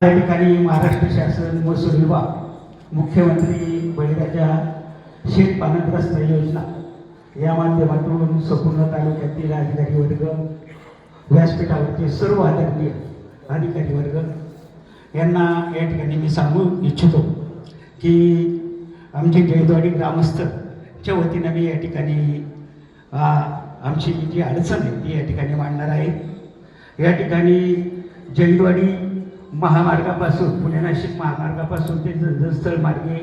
त्या ठिकाणी महाराष्ट्र शासन महसूल विभाग, मुख्यमंत्री बळीराजा शेत पाणंदरस्ता योजना या माध्यमातून संपूर्ण तालुक्यातील अधिकारी वर्ग, व्यासपीठावरचे सर्व आदरणीय अधिकारी वर्ग यांना या ठिकाणी मी सांगू इच्छितो की आमचे जैदवाडी ग्रामस्थच्या वतीनं मी या ठिकाणी आमची जी अडचण आहे ती या ठिकाणी मांडणार आहे। या ठिकाणी जैदवाडी महामार्गापासून पुणे नाशिक महामार्गापासून ते जंजस्थळ मार्गे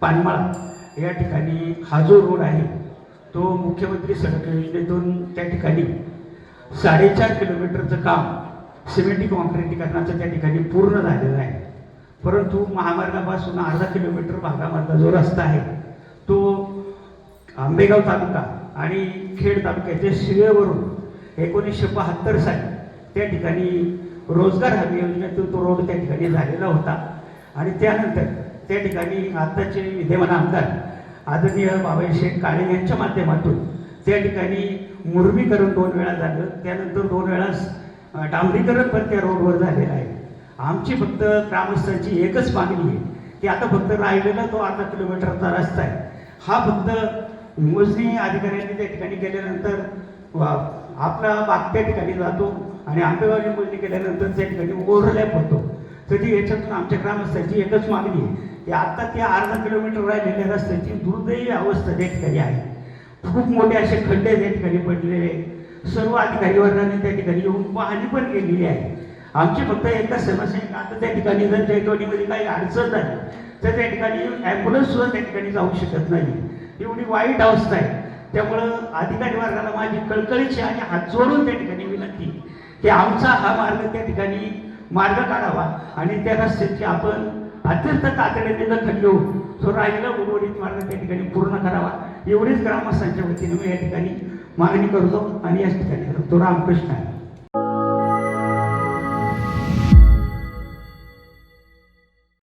पानमाळा या ठिकाणी हा जो रोड आहे तो मुख्यमंत्री सडक योजनेतून त्या ठिकाणी 4.5 किलोमीटरचं काम सिमेंटी कॉन्क्रिटीकरणाचं त्या ठिकाणी पूर्ण झालेलं आहे। परंतु महामार्गापासून अर्धा किलोमीटर भागामधला जो रस्ता आहे तो आंबेगाव तालुका आणि खेड तालुक्याच्या शिवेवरून 1972 साली त्या ठिकाणी रोजगार हमी योजनेतून तो रोड त्या ठिकाणी झालेला होता आणि त्यानंतर त्या ठिकाणी आताचे विद्यमान आमदार आदरणीय बाबाई शेठ काळे यांच्या माध्यमातून त्या ठिकाणी मुरमीकरण 2 वेळा झालं, त्यानंतर 2 वेळा डांबरीकरण पण त्या रोडवर झालेलं आहे। आमची फक्त ग्रामस्थांची एकच मागणी आहे की आता फक्त राहिलेला तो अर्धा किलोमीटरचा रस्ता आहे हा फक्त मोजणी अधिकाऱ्यांनी त्या ठिकाणी गेल्यानंतर आपला भाग त्या ठिकाणी जातो आणि आंबेगावची मोजणी केल्यानंतर त्या ठिकाणी ओव्हरलॅप होतो। तर याच्यातून आमच्या ग्रामस्थांची एकच मागणी आहे की आता त्या अर्धा किलोमीटर राहिलेल्या रस्त्याची दुर्दैवी अवस्था त्या ठिकाणी आहे। खूप मोठे असे खड्डे त्या ठिकाणी पडलेले, सर्व अधिकारी वर्गाने त्या ठिकाणी येऊन पाहणी पण केलेली आहे। आमची फक्त एकच समस्या आहे, आता त्या ठिकाणी जर जैदवाडीमध्ये काही अडचण झाली तर त्या ठिकाणी ॲम्ब्युलन्स सुद्धा त्या ठिकाणी जाऊ शकत नाही, एवढी वाईट अवस्था आहे। त्यामुळं अधिकारी वर्गाला माझी कळकळीची आणि हात जोडून त्या ठिकाणी विनंती की आमचा हा मार्ग त्या ठिकाणी मार्ग काढावा आणि त्या रस्त्याची आपण अत्यंत तातडीने दखल घेऊन तो राहिलेला उर्वरित मार्ग त्या ठिकाणी पूर्ण करावा, एवढीच ग्रामस्थांच्या वतीने मी या ठिकाणी मागणी करतो आणि याच ठिकाणी तो रामकृष्ण आहे।